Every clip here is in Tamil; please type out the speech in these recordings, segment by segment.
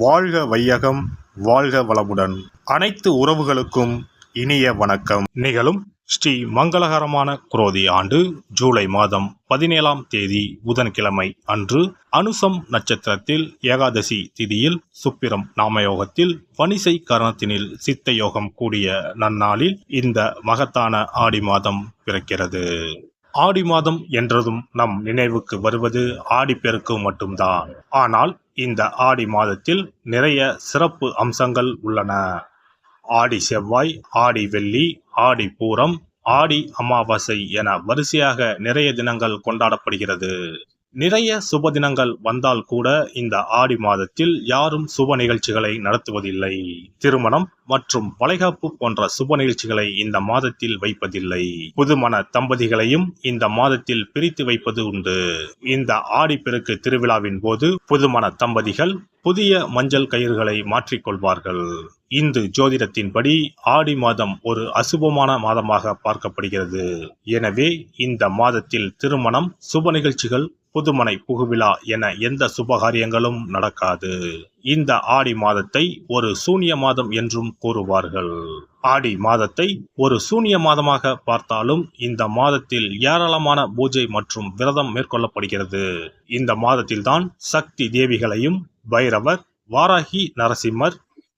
வாழ்க வையகம், வாழ்க வளமுடன். அனைத்து உறவுகளுக்கும் இனிய வணக்கம். நிகழும் ஸ்ரீ மங்களகரமான குரோதி ஆண்டு ஜூலை மாதம் 17ஆம் தேதி புதன்கிழமை அன்று அனுசம் நட்சத்திரத்தில் ஏகாதசி திதியில் சுப்பிரம் நாமயோகத்தில் வணிசை கரணத்தினில் சித்த யோகம் கூடிய நன்னாளில் இந்த மகத்தான ஆடி மாதம் பிறக்கிறது. ஆடி மாதம் என்றதும் நம் நினைவுக்கு வருவது ஆடிப்பெருக்கு மட்டும்தான். ஆனால் இந்த ஆடி மாதத்தில் நிறைய சிறப்பு அம்சங்கள் உள்ளன. ஆடி செவ்வாய், ஆடி வெள்ளி, ஆடி பூரம், ஆடி அமாவாசை என வரிசையாக நிறைய தினங்கள் கொண்டாடப்படுகிறது. நிறைய சுப தினங்கள் வந்தால் கூட இந்த ஆடி மாதத்தில் யாரும் சுப நிகழ்ச்சிகளை நடத்துவதில்லை. திருமணம் மற்றும் வளைகாப்பு போன்ற சுப நிகழ்ச்சிகளை இந்த மாதத்தில் வைப்பதில்லை. புதுமண தம்பதிகளையும் இந்த மாதத்தில் பிரித்து வைப்பது உண்டு. இந்த ஆடிப்பெருக்கு திருவிழாவின் போது புதுமண தம்பதிகள் புதிய மஞ்சள் கயிறுகளை மாற்றிக்கொள்வார்கள். இந்து ஜோதிடத்தின்படி ஆடி மாதம் ஒரு அசுபமான மாதமாக பார்க்கப்படுகிறது. எனவே இந்த மாதத்தில் திருமணம், சுப நிகழ்ச்சிகள், புதுமனை புகுவிழா என எந்த சுபகாரியங்களும் நடக்காது. இந்த ஆடி மாதத்தை ஒரு சூன்ய மாதம் என்றும் கூறுவார்கள். ஆடி மாதத்தை ஒரு சூன்ய மாதமாக பார்த்தாலும் இந்த மாதத்தில் ஏராளமான பூஜை மற்றும் விரதம் மேற்கொள்ளப்படுகிறது. இந்த மாதத்தில்தான் சக்தி தேவிகளையும் பைரவர், வாராகி, நரசிம்மர்,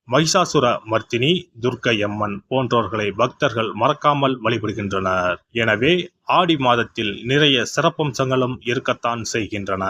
மகிஷாசுர மர்த்தினி, துர்க்கை அம்மன் போன்றோர்களை பக்தர்கள் மறக்காமல் வழிபடுகின்றனர். எனவே ஆடி மாதத்தில் நிறைய சிறப்பம்சங்களும் இருக்கத்தான் செய்கின்றன.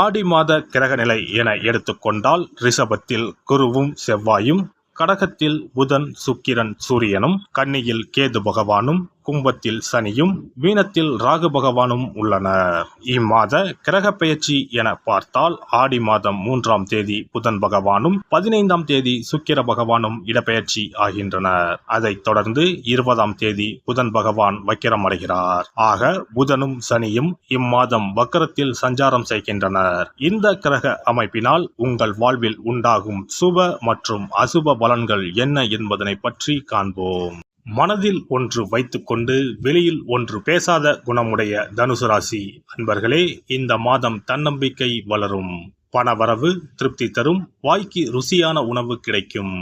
ஆடி மாத கிரகநிலை என எடுத்துக்கொண்டால் ரிஷபத்தில் குருவும் செவ்வாயும், கடகத்தில் புதன், சுக்கிரன், சூரியனும், கன்னியில் கேது பகவானும், கும்பத்தில் சனியும், மீனத்தில் ராகு பகவானும் உள்ளனர். இம்மாத கிரக பெயர்ச்சி என பார்த்தால் ஆடி மாதம் 3ஆம் தேதி புதன் பகவானும் 15ஆம் தேதி சுக்கிர பகவானும் இடப்பெயர்ச்சி ஆகின்றனர். அதைத் தொடர்ந்து 20ஆம் தேதி புதன் பகவான் வக்கிரம் அடைகிறார். ஆக புதனும் சனியும் இம்மாதம் வக்கரத்தில் சஞ்சாரம் செய்கின்றனர். இந்த கிரக அமைப்பினால் உங்கள் வாழ்வில் உண்டாகும் சுப மற்றும் அசுப பலன்கள் என்ன என்பதனை பற்றி காண்போம். மனதில் ஒன்று வைத்துக்கொண்டு வெளியில் ஒன்று பேசாத குணமுடைய தனுசு ராசி அன்பர்களே, இந்த மாதம் தன்னம்பிக்கை வளரும். பணவரவு திருப்தி தரும். வாய்க்கு ருசியான உணவு கிடைக்கும்.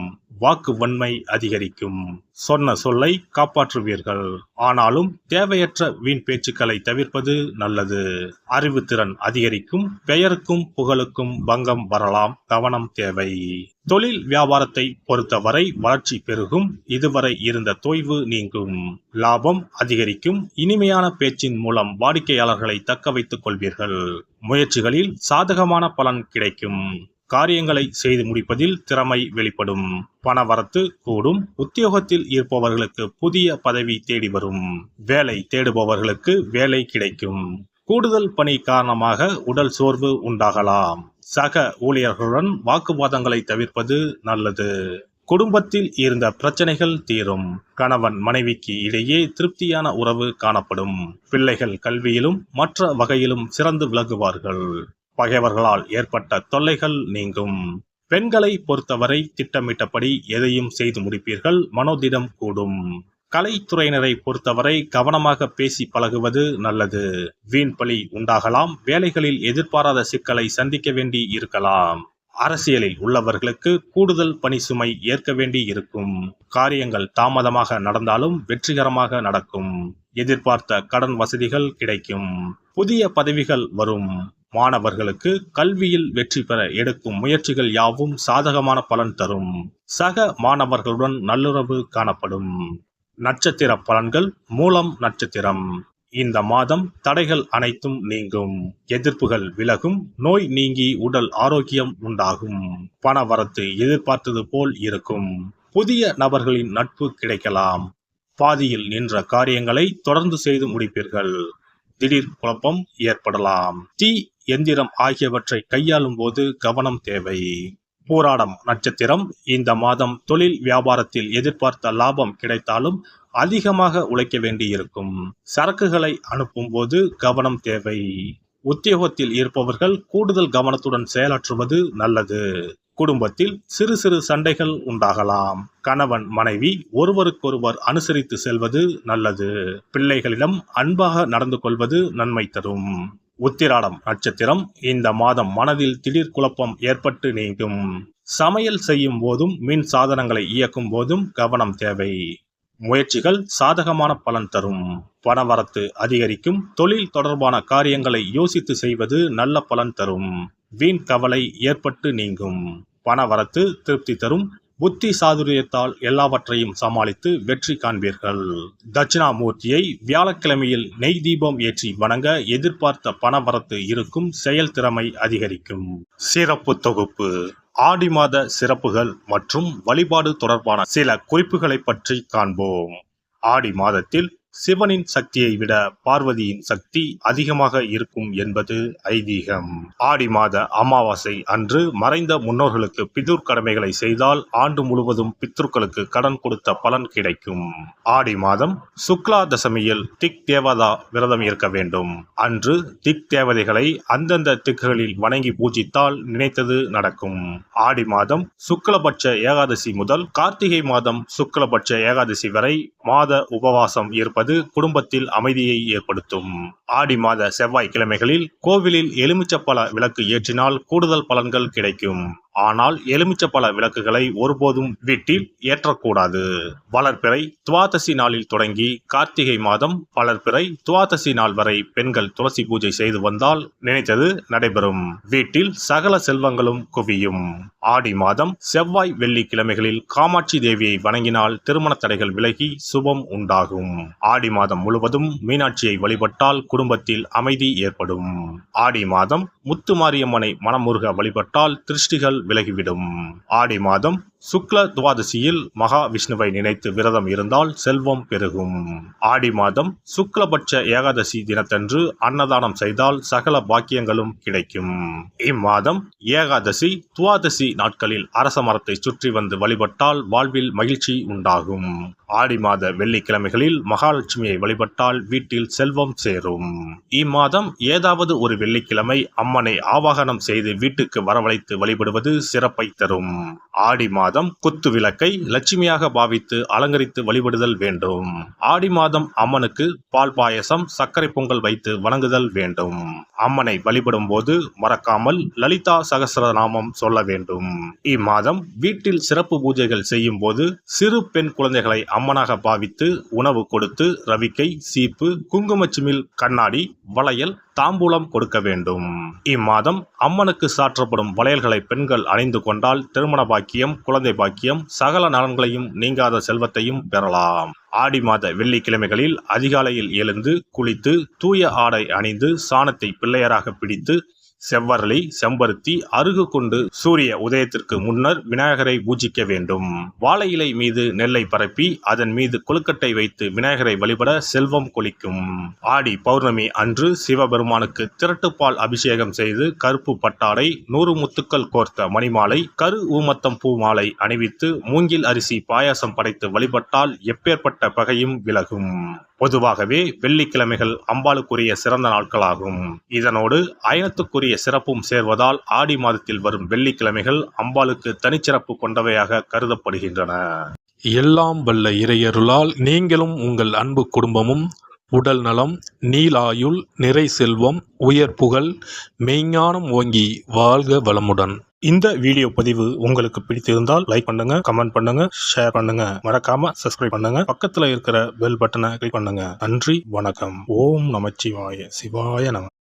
வாக்கு வன்மை அதிகரிக்கும். சொன்ன சொல்லை காப்பாற்றுவீர்கள். ஆனாலும் தேவையற்ற வீண் பேச்சுக்களை தவிர்ப்பது நல்லது. அறிவுத்திறன் அதிகரிக்கும். பெயருக்கும் புகழுக்கும் பங்கம் வரலாம். கவனம் தேவை. தொழில் வியாபாரத்தை பொறுத்தவரை வளர்ச்சி பெருகும். இதுவரை இருந்த தொய்வு நீங்கும். லாபம் அதிகரிக்கும். இனிமையான பேச்சின் மூலம் வாடிக்கையாளர்களை தக்க வைத்துக் கொள்வீர்கள். முயற்சிகளில் சாதகமான பலன் கிடைக்கும். காரியங்களை செய்து முடிப்பதில் திறமை வெளிப்படும். பணவரத்து கூடும். உத்தியோகத்தில் இருப்பவர்களுக்கு புதிய பதவி தேடி வரும். வேலை தேடுபவர்களுக்கு வேலை கிடைக்கும். கூடுதல் பணி காரணமாக உடல் சோர்வு உண்டாகலாம். சக ஊழியர்களுடன் வாக்குவாதங்களை தவிர்ப்பது நல்லது. குடும்பத்தில் இருந்த பிரச்சனைகள் தீரும். கணவன் மனைவிக்கு இடையே திருப்தியான உறவு காணப்படும். பிள்ளைகள் கல்வியிலும் மற்ற வகையிலும் சிறந்து விளங்குவார்கள். பகைவர்களால் ஏற்பட்ட தொல்லைகள் நீங்கும். பெண்களை பொறுத்தவரை திட்டமிட்டபடி எதையும் செய்து முடிப்பீர்கள். மனோதிடம் கூடும். கலைத்துறையினரை பொறுத்தவரை கவனமாக பேசி பழகுவது நல்லது. வீண் பழி உண்டாகலாம். வேலைகளில் எதிர்பாராத சிக்கலை சந்திக்க வேண்டி இருக்கலாம். அரசியலில் உள்ளவர்களுக்கு கூடுதல் பணி சுமை ஏற்க வேண்டி இருக்கும். காரியங்கள் தாமதமாக நடந்தாலும் வெற்றிகரமாக நடக்கும். எதிர்பார்த்த கடன் வசதிகள் கிடைக்கும். புதிய பதவிகள் வரும். மாணவர்களுக்கு கல்வியில் வெற்றி பெற எடுக்கும் முயற்சிகள் யாவும் சாதகமான பலன் தரும். சக மாணவர்களுடன் நல்லுறவு காணப்படும். நட்சத்திர பலன்கள். மூலம் நட்சத்திரம். இந்த மாதம் தடைகள் அனைத்தும் நீங்கும். எதிர்ப்புகள் விலகும். நோய் நீங்கி உடல் ஆரோக்கியம் உண்டாகும். பணவரத்து எதிர்பார்த்தது போல் இருக்கும். புதிய நபர்களின் நட்பு கிடைக்கலாம். பாதியில் நின்ற காரியங்களை தொடர்ந்து செய்து முடிப்பீர்கள். திடீர் குழப்பம் ஏற்படலாம். தீ, எந்திரம் ஆகியவற்றை கையாளும் போது கவனம் தேவை. பூராடம் நட்சத்திரம். இந்த மாதம் தொழில் வியாபாரத்தில் எதிர்பார்த்த லாபம் கிடைத்தாலும் அதிகமாக உழைக்க வேண்டியிருக்கும். சரக்குகளை அனுப்பும் போது கவனம் தேவை. உத்தியோகத்தில் இருப்பவர்கள் கூடுதல் கவனத்துடன் செயலாற்றுவது நல்லது. குடும்பத்தில் சிறு சிறு சண்டைகள் உண்டாகலாம். கணவன் மனைவி ஒருவருக்கொருவர் அனுசரித்து செல்வது நல்லது. பிள்ளைகளிடம் அன்பாக நடந்து கொள்வது நன்மை தரும். உத்திராடம் நட்சத்திரம். இந்த மாதம் மனதில் திடீர் குழப்பம் ஏற்பட்டு நீங்கும். சமையல் செய்யும் போதும் மின் சாதனங்களை இயக்கும் போதும் கவனம் தேவை. முயற்சிகள் சாதகமான பலன் தரும். பணவரத்து அதிகரிக்கும். தொழில் தொடர்பான காரியங்களை யோசித்து செய்வது நல்ல பலன் தரும். வீண் கவலை ஏற்பட்டு நீங்கும். பணவரத்து திருப்தி தரும். புத்தி சாதுரியத்தால் எல்லாவற்றையும் சமாளித்து வெற்றி காண்பீர்கள். தட்சிணாமூர்த்தியை வியாழக்கிழமையில் நெய் தீபம் ஏற்றி வணங்க எதிர்பார்த்த பணவரத்து இருக்கும். செயல்திறமை அதிகரிக்கும். சிறப்பு தொகுப்பு. ஆடி மாத சிறப்புகள் மற்றும் வழிபாடு தொடர்பான சில குறிப்புகளை பற்றி காண்போம். ஆடி மாதத்தில் சிவனின் சக்தியை விட பார்வதியின் சக்தி அதிகமாக இருக்கும் என்பது ஐதீகம். ஆடி மாத அமாவாசை அன்று மறைந்த முன்னோர்களுக்கு பிதுர் கடமைகளை செய்தால் ஆண்டு முழுவதும் பித்ருக்களுக்கு கடன் கொடுத்த பலன் கிடைக்கும். ஆடி மாதம் சுக்லா தசமியில் திக் தேவதா விரதம் இருக்க வேண்டும். அன்று திக் தேவதைகளை அந்தந்த திக்குகளில் வணங்கி பூஜித்தால் நினைத்தது நடக்கும். ஆடி மாதம் சுக்லபட்ச ஏகாதசி முதல் கார்த்திகை மாதம் சுக்லபட்ச ஏகாதசி வரை மாத உபவாசம் இருப்பது குடும்பத்தில் அமைதியை ஏற்படுத்தும். ஆடி மாத செவ்வாய்க்கிழமைகளில் கோவிலில் எலுமிச்சப்பழ விளக்கு ஏற்றினால் கூடுதல் பலன்கள் கிடைக்கும். ஆனால் எலுமிச்சப்பழ விளக்குகளை ஒருபோதும் வீட்டில் ஏற்றக்கூடாது. வளர்பிறை துவாதசி நாளில் தொடங்கி கார்த்திகை மாதம் வளர்பிறை துவாதசி நாள் வரை பெண்கள் துளசி பூஜை செய்து வந்தால் நினைத்தது நடைபெறும். வீட்டில் சகல செல்வங்களும் குவியும். ஆடி மாதம் செவ்வாய் வெள்ளிக்கிழமைகளில் காமாட்சி தேவியை வணங்கினால் திருமண தடைகள் விலகி சுபம் உண்டாகும். ஆடி மாதம் முழுவதும் மீனாட்சியை வழிபட்டால் குடும்பத்தில் அமைதி ஏற்படும். ஆடி மாதம் முத்துமாரியம்மனை மனமுருக வழிபட்டால் திருஷ்டிகள் விலகிவிடும். ஆடி மாதம் சுக்ல துவாதசியில் மகா விஷ்ணுவை நினைத்து விரதம் இருந்தால் செல்வம் பெருகும். ஆடி மாதம் சுக்லபட்ச ஏகாதசி தினத்தன்று அன்னதானம் செய்தால் சகல பாக்கியங்களும் கிடைக்கும். இம்மாதம் ஏகாதசி துவாதசி நாட்களில் அரச மரத்தை சுற்றி வந்து வழிபட்டால் வாழ்வில் மகிழ்ச்சி உண்டாகும். ஆடி மாத வெள்ளிக்கிழமைகளில் மகாலட்சுமியை வழிபட்டால் வீட்டில் செல்வம் சேரும். இம்மாதம் ஏதாவது ஒரு வெள்ளிக்கிழமை அம்மனை ஆவாகனம் செய்து வீட்டுக்கு வரவழைத்து வழிபடுவது சிறப்பை தரும். ஆடி மாதம் குத்து விளக்கை லட்சுமியாக பாவித்து அலங்கரித்து வழிபடுதல் வேண்டும். ஆடி மாதம் அம்மனுக்கு பால் பாயசம் சர்க்கரை பொங்கல் வைத்து வணங்குதல் வேண்டும். அம்மனை வழிபடும் போது மறக்காமல் லலிதா சகஸ்ரநாமம் சொல்ல வேண்டும். இம்மாதம் வீட்டில் சிறப்பு பூஜைகள் செய்யும் போது சிறு பெண் குழந்தைகளை அம்மனாக பாவித்து உணவு கொடுத்து ரவிக்கை சீப்பு குங்குமச்சிமிழ் கண்ணாடி வளையல் தாம்பூலம் கொடுக்க வேண்டும். இம்மாதம் அம்மனுக்கு சாற்றப்படும் வளையல்களை பெண்கள் அணிந்து கொண்டால் திருமண பாக்கியம் குழந்தை பாக்கியம் சகல நலன்களையும் நீங்காத செல்வத்தையும் பெறலாம். ஆடி மாத வெள்ளிக்கிழமைகளில் அதிகாலையில் எழுந்து குளித்து தூய ஆடை அணிந்து சாணத்தை பிள்ளையராக பிடித்து செவ்வரளி செம்பருத்தி அருகு கொண்டு சூரிய உதயத்திற்கு முன்னர் விநாயகரை பூஜிக்க வேண்டும். வாழை இலை மீது நெல்லை பரப்பி அதன் மீது கொழுக்கட்டை வைத்து விநாயகரை வழிபட செல்வம் கொளிக்கும். ஆடி பௌர்ணமி அன்று சிவபெருமானுக்கு திரட்டுப்பால் அபிஷேகம் செய்து கருப்பு பட்டாடை 100 முத்துக்கள் கோர்த்த மணிமாலை கரு ஊமத்தம் பூ மாலை அணிவித்து மூங்கில் அரிசி பாயாசம் படைத்து வழிபட்டால் எப்பேற்பட்ட பகையும் விலகும். பொதுவாகவே வெள்ளிக்கிழமைகள் அம்பாளுக்குரிய சிறந்த நாட்களாகும். இதனோடு அயனத்துக்குரிய சிறப்பும் சேர்வதால் ஆடி மாதத்தில் வரும் வெள்ளிக்கிழமைகள் அம்பாளுக்கு தனிச்சிறப்பு கொண்டவையாக கருதப்படுகின்றன. எல்லாம் வல்ல இறையருளால் நீங்களும் உங்கள் அன்பு குடும்பமும் உடல் நலம் நீலாயுள் நிறை செல்வம் உயர் புகழ் மெய்ஞானம் ஓங்கி வாழ்க வளமுடன். இந்த வீடியோ பதிவு உங்களுக்கு பிடித்திருந்தால் லைக் பண்ணுங்க, கமெண்ட் பண்ணுங்க, ஷேர் பண்ணுங்க, மறக்காம சப்ஸ்கிரைப் பண்ணுங்க, பக்கத்துல இருக்கிற பெல் பட்டனை கிளிக் பண்ணுங்க. நன்றி, வணக்கம். ஓம் நமச்சிவாய. சிவாய நம.